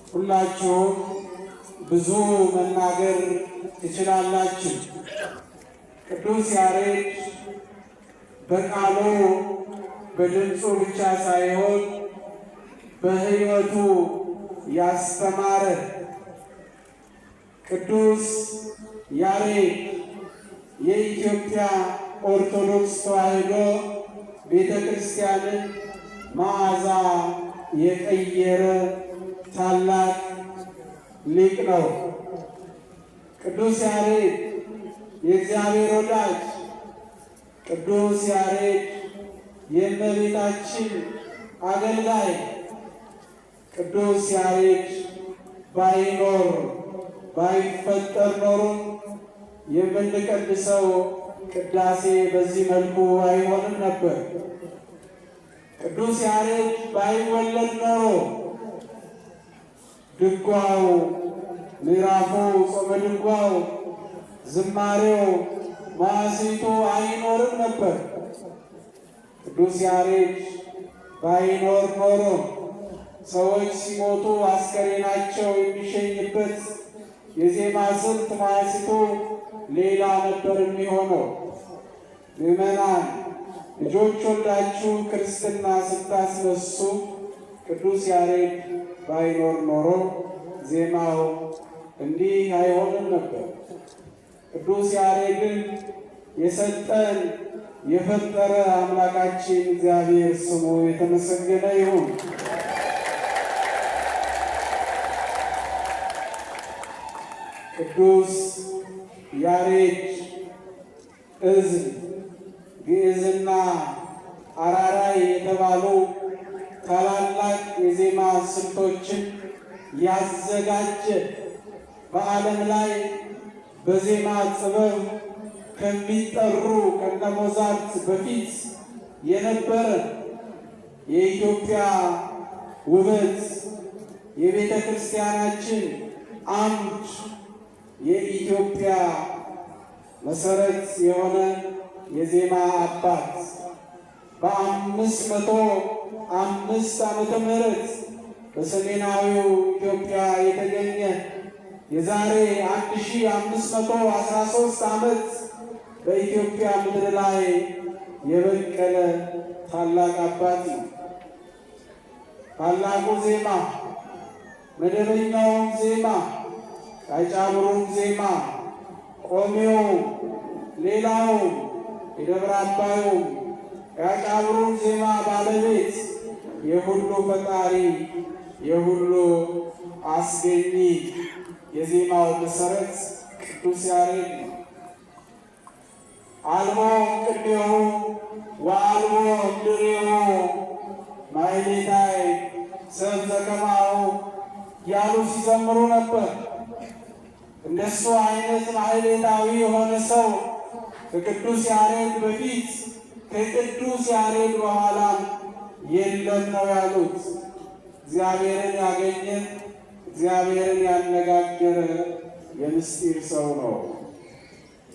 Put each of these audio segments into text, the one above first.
ሁላችሁም ብዙ መናገር ትችላላችሁ። ቅዱስ ያሬድ በቃሉ በድምፁ ብቻ ሳይሆን በሕይወቱ ያስተማረ ቅዱስ ያሬድ የኢትዮጵያ ኦርቶዶክስ ተዋሕዶ ቤተ ክርስቲያንን መዓዛ የቀየረ ታላቅ ሊቅ ነው። ቅዱስ ያሬድ የእግዚአብሔር ወዳጅ፣ ቅዱስ ያሬድ የእመቤታችን አገልጋይ፣ ቅዱስ ያሬድ ባይኖር ባይፈጠር ኖሮ የምንቀድሰው ቅዳሴ በዚህ መልኩ አይሆንም ነበር። ቅዱስ ያሬድ ባይወለድ ኖሮ ድጓው፣ ምዕራፉ፣ ጾመ ድጓው፣ ዝማሬው፣ መዋሥዕቱ አይኖርም ነበር። ቅዱስ ያሬድ ባይኖር ኖሮ ሰዎች ሲሞቱ አስከሬናቸው የሚሸኝበት የዜማ ስልት መዋሥዕቱ ሌላ ነበር የሚሆነው። ምዕመናን ልጆች ወልዳችሁ ክርስትና ስታስነሱ ቅዱስ ያሬድ ባይኖር ኖሮ ዜማው እንዲህ አይሆንም ነበር። ቅዱስ ያሬድን የሰጠን የፈጠረ አምላካችን እግዚአብሔር ስሙ የተመሰገነ ይሁን። ቅዱስ ያሬድ እዝል፣ ግዕዝና አራራይ የተባሉ ታላላቅ የዜማ ስልቶችን ያዘጋጀ በዓለም ላይ በዜማ ጥበብ ከሚጠሩ ከነ ሞዛርት በፊት የነበረ የኢትዮጵያ ውበት፣ የቤተ ክርስቲያናችን አምድ፣ የኢትዮጵያ መሰረት የሆነ የዜማ አባት በ505 ዓመተ ምህረት በሰሜናዊው ኢትዮጵያ የተገኘ የዛሬ 1513 ዓመት በኢትዮጵያ ምድር ላይ የበቀለ ታላቅ አባት ነው። ታላቁ ዜማ፣ መደበኛውን ዜማ፣ ያጫብሩን ዜማ፣ ቆሜው፣ ሌላው የደብረ አባዩ ያጫብሩን ዜማ ባለቤት የሁሉ ፈጣሪ የሁሉ አስገኚ የዜማው መሰረት ቅዱስ ያሬድ ነው። አልቦ ቅኔሁ ወአልቦ እምድሬሁ ማኅሌታይ ሰብ ዘከማሁ ያሉ ሲዘምሩ ነበር። እንደሱ አይነት ማኅሌታዊ የሆነ ሰው ከቅዱስ ያሬድ በፊት ከቅዱስ ያሬድ በኋላ የለም ነው ያሉት። እግዚአብሔርን ያገኘ እግዚአብሔርን ያነጋገረ የምስጢር ሰው ነው።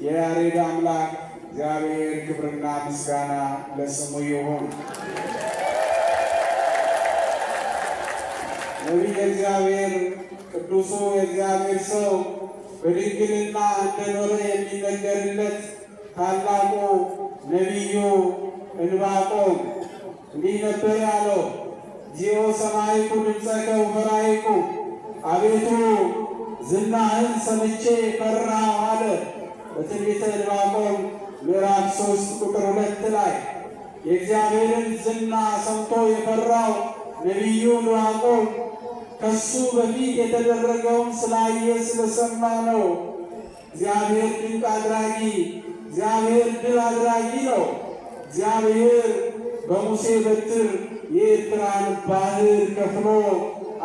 የያሬድ አምላክ እግዚአብሔር ክብርና ምስጋና ለስሙ ይሁን። ነቢየ እግዚአብሔር ቅዱሱ የእግዚአብሔር ሰው በድንግልና እንደኖረ የሚነገርለት ታላቁ ነቢዩ ዕንባቆም እንዲህ ነበር ያለው። ዚኦ ሰማይኩ ድምፀከ ወፈራይኩ፣ አቤቱ ዝናህን ሰምቼ ፈራሁ አለ በትንቢተ ዕንባቆም ምዕራፍ 3 ቁጥር 2 ላይ። የእግዚአብሔርን ዝና ሰምቶ የፈራው ነቢዩ ዕንባቆም ከሱ በፊት የተደረገውን ስላየ ስለሰማ ነው። እግዚአብሔር ድንቅ አድራጊ፣ እግዚአብሔር ድል አድራጊ ነው። እግዚአብሔር በሙሴ በትር የኤርትራን ባህር ከፍሎ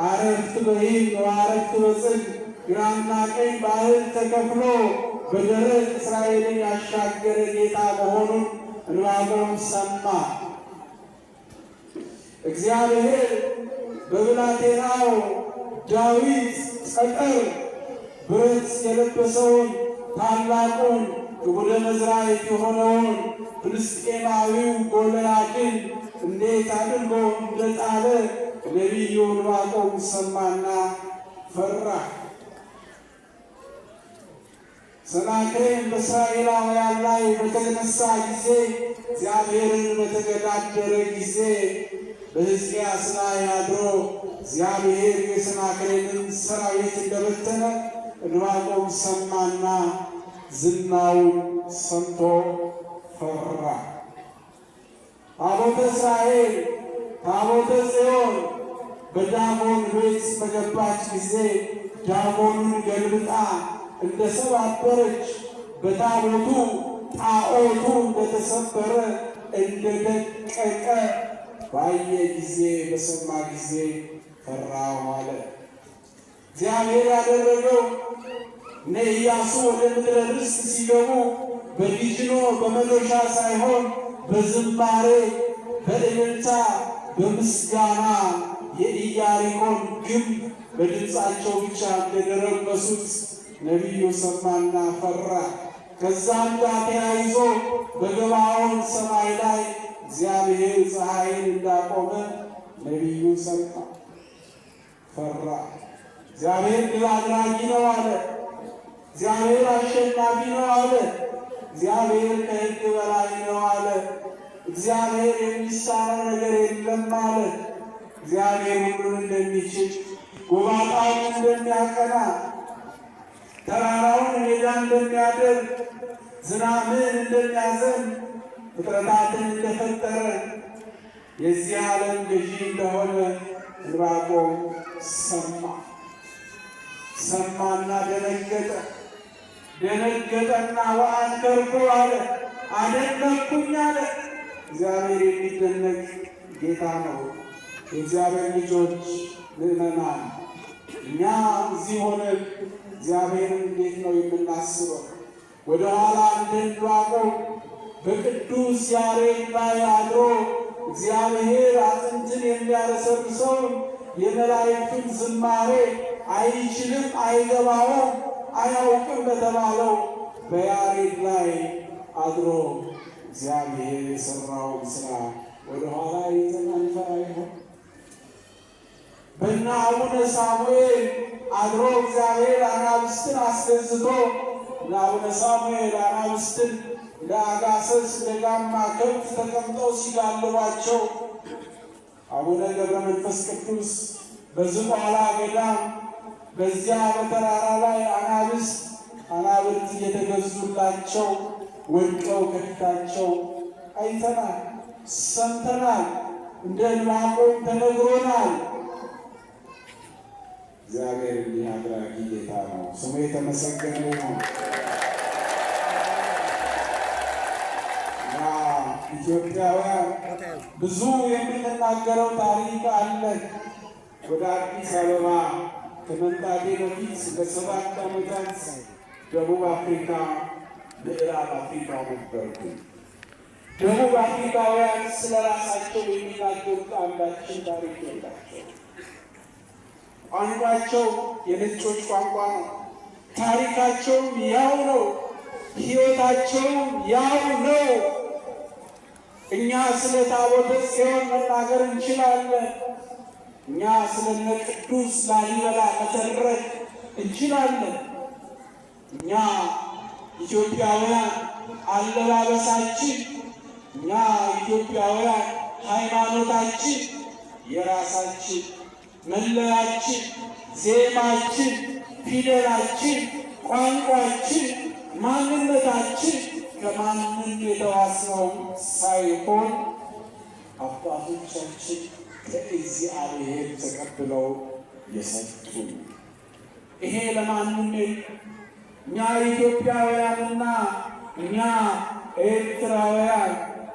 አረፍት በይን ወአረፍት በጽድ ግራና ቀኝ ባህር ተከፍሎ በደረቅ እስራኤልን ያሻገረ ጌታ መሆኑን ዕንባቆም ሰማ። እግዚአብሔር በብላቴናው ዳዊት ጸጠር ብረት የለበሰውን ታላቁን ክቡደ መዝራዕት የሆነውን ፍልስጤማዊው ጎልያድን እንዴት አድርጎ እንደጣለ ነቢዩ ዕንባቆም ሰማና ፈራ። ሰናክሬም በእስራኤላውያን ላይ በተነሳ ጊዜ እግዚአብሔርን በተገዳደረ ጊዜ በሕዝቅያስ ላይ አድሮ እግዚአብሔር የሰናክሬምን ሰራዊት እንደበተነ ዕንባቆም ሰማና ዝናውን ሰምቶ ፈራ። ታቦተ እስራኤል ታቦተ ጽዮን በዳጎን ቤት በገባች ጊዜ ዳጎኑን ገልብጣ እንደሰባበረች በታቦቱ ጣዖቱ እንደተሰበረ እንደደቀቀ ባየ ጊዜ በሰማ ጊዜ ፈራሁ አለ። እግዚአብሔር ያደረገው እነ ኢያሱ ወደ ምድረ ርስት ሲገቡ በዲጅኖ በመዶሻ ሳይሆን በዝማሬ በእልልታ በምስጋና የኢያሪኮን ግንብ በድምፃቸው ብቻ እንደደረመሱት ነቢዩ ሰማና ፈራ። ከዛም ጋር ተያይዞ በገባዖን ሰማይ ላይ እግዚአብሔር ፀሐይን እንዳቆመ ነቢዩ ሰማ፣ ፈራ። እግዚአብሔር ድል አድራጊ ነው አለ። እግዚአብሔር አሸናፊ ነው አለ። እግዚአብሔር ከሕግ በላይ ነው አለ። እግዚአብሔር የሚሳነው ነገር የለም አለ። እግዚአብሔር ሁሉን እንደሚችል ጎባጣውን እንደሚያቀና ተራራውን ሜዳ እንደሚያደርግ ዝናምን እንደሚያዘን ፍጥረታትን እንደፈጠረ የዚህ ዓለም ገዢ እንደሆነ ዕንባቆም ሰማና ደነገጠ። ደነገጠና ወአንከርኩ አለ፣ አደነቅኩኝ አለ። እግዚአብሔር የሚደነቅ ጌታ ነው። የእግዚአብሔር ልጆች ምእመናን፣ እኛ እዚህ ሆነን እግዚአብሔርን እንዴት ነው የምናስበው? ወደ ኋላ እንድንዋቀው በቅዱስ ያሬድ ላይ አድሮ እግዚአብሔር አጥንትን የሚያረሰርሰውን የመላእክቱን ዝማሬ አይችልም፣ አይገባውም፣ አያውቅም በተባለው በያሬድ ላይ አድሮ እግዚአብሔር የሰራውን ስራ ወደ ኋላ ይዘን አንፈራ ይሆን? በእነ አቡነ ሳሙኤል አድሮ እግዚአብሔር አናብስትን አስገዝቶ ለአቡነ ሳሙኤል አናብስትን ለአጋሰስ ለጋማ ከብት ተቀምጠው ሲጋልቧቸው አቡነ ገብረ መንፈስ ቅዱስ በዝቋላ ገዳም በዚያ በተራራ ላይ አናብርት እየተገዙላቸው ወድቀው ከፊታቸው አይተናል፣ ሰምተናል፣ እንደ ዕንባቆም ተነግሮናል። እግዚአብሔር እንዲህ አድራጊ ጌታ ነው። ስሙ የተመሰገነ ነው። ኢትዮጵያውያን ብዙ የምንናገረው ታሪክ አለ። ወደ አዲስ አበባ ከመምጣቴ በፊት ለሰባት ዓመታት ደቡብ አፍሪካ፣ ምዕራብ አፍሪካ ነበርኩ። ደቡብ አፍሪካውያን ስለ ራሳቸው የሚናገሩት አንዳችን ታሪክ የላቸው። ቋንቋቸው የነጮች ቋንቋ ነው። ታሪካቸውም ያው ነው። ሕይወታቸውም ያው ነው። እኛ ስለ ታቦተ ጽዮን መናገር እንችላለን። እኛ ስለነ ቅዱስ ላሊበላ መተረክ እንችላለን። እኛ ኢትዮጵያውያን አለባበሳችን፣ እኛ ኢትዮጵያውያን ሃይማኖታችን የራሳችን መለያችን፣ ዜማችን፣ ፊደላችን፣ ቋንቋችን፣ ማንነታችን ከማንም የተዋስነው ሳይሆን አባቶቻችን ከእግዚአብሔር ተቀብለው የሰጡ። ይሄ ለማንም እኛ ኢትዮጵያውያንና እኛ ኤርትራውያን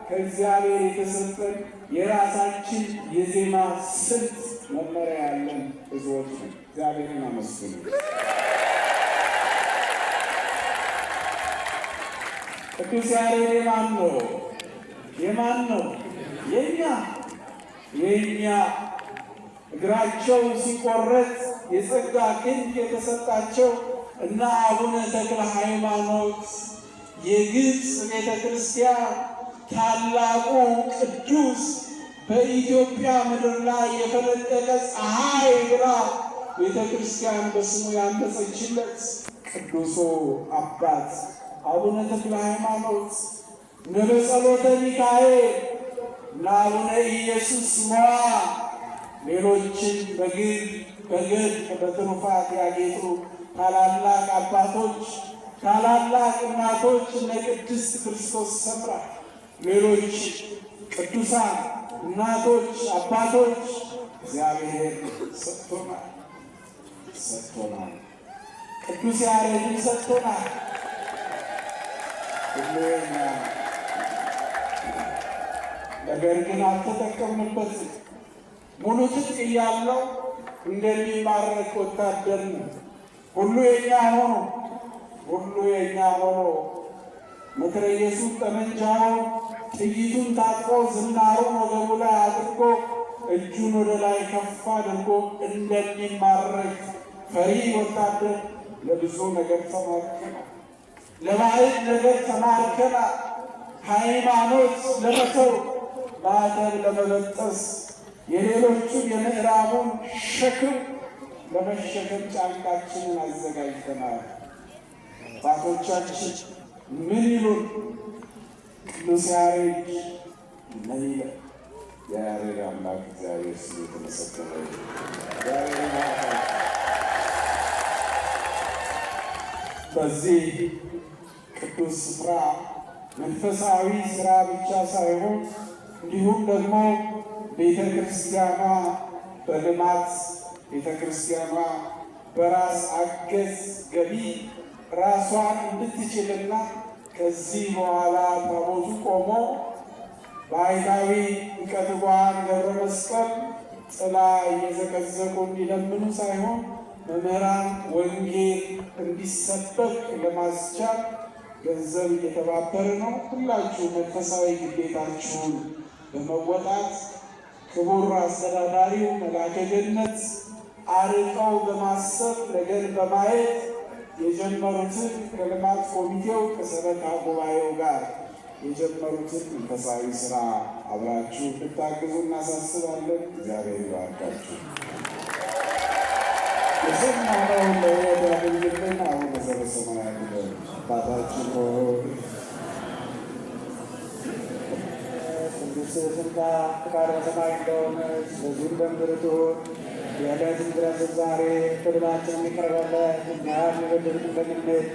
ከእግዚአብሔር የተሰጠን የራሳችን የዜማ ስልት መመሪያ ያለን ብዙዎች ነው። እግዚአብሔርን አመስግኑ። ቅዱስ ያሬድ የማን ነው? የማን ነው? የኛ እግራቸው ሲቆረጥ የጸጋ ክንድ የተሰጣቸው እና አቡነ ተክለ ሃይማኖት የግብፅ ቤተ ክርስቲያን ታላቁ ቅዱስ በኢትዮጵያ ምድር ላይ የፈለቀቀ ፀሐይ ብላ ቤተ ክርስቲያን በስሙ ያነጸችለት ቅዱሱ አባት አቡነ ተክለ ሃይማኖት ነበጸሎተ ሚካኤል ለአቡነ ኢየሱስ ሞዐ ሌሎችን በግል በትሩፋት ያጌጡ ታላላቅ አባቶች ታላላቅ እናቶች እነ ቅድስት ክርስቶስ ሰምራ ሌሎች ቅዱሳን እናቶች አባቶች እግዚአብሔር ሰጥቶናል። ቅዱስ ያሬድን ሰጥቶናል። ሁሉና ነገር ግን አልተጠቀምንበትም። ሙሉ ትጥቅ እያለው እንደሚማረክ ወታደር ነው። ሁሉ የኛ ሆኖ መትረየሱን ጠመንጃውን ጥይቱን ታጥቆ ዝናሩን ወገቡ ላይ አድርጎ እጁን ወደ ላይ ከፍ አድርጎ እንደሚማረክ ፈሪ ወታደር ለብዙ ነገር ተማርከናል። ለባዕድ ነገር ተማርከናል። ሃይማኖት ለመተው ማዕተብ ለመበጠስ የሌሎቹን የምዕራቡን ሸክም ለመሸከም ጫንቃችንን አዘጋጅተናል። አባቶቻችን ምን ይሉን? ቅዱስ ያሬድ ምን ይላል? የያሬድ አምላክ እግዚአብሔር ስሙ የተመሰገነ ይሁን። በዚህ ቅዱስ ስፍራ መንፈሳዊ ስራ ብቻ ሳይሆን እንዲሁም ደግሞ ቤተ ክርስቲያኗ በልማት ቤተ ክርስቲያኗ በራስ አገዝ ገቢ ራሷን እንድትችልና ከዚህ በኋላ ታቦቱ ቆሞ ባሕታዊ ሊቀ ትጉሃን ገብረ መስቀል ጥላ እየዘቀዘቁ እንዲለምኑ ሳይሆን መምህራን ወንጌል እንዲሰበክ ለማስቻል ገንዘብ እየተባበረ ነው። ሁላችሁ መንፈሳዊ ግዴታችሁን በመወጣት ክቡር አስተዳዳሪው መላከ ገነት አርቀው በማሰብ ነገር በማየት የጀመሩትን ከልማት ኮሚቴው ከሰበካ ጉባኤው ጋር የጀመሩትን መንፈሳዊ ስራ አብራችሁ እንድታግዙ እናሳስባለን። እግዚአብሔር ይባርካችሁ። የሰማነውን ለወደ አገልግልን አቡነ ዘበሰማያት አባታችን ሆይ ቅዱስ ስምከ ፈቃደ በሰማይ እንደሆነች በዚህም በምድር ትሁን። የዕለት እንጀራችንን ዛሬ በደላችንን ይቅር በለን እኛም የበደሉንን እንደምንል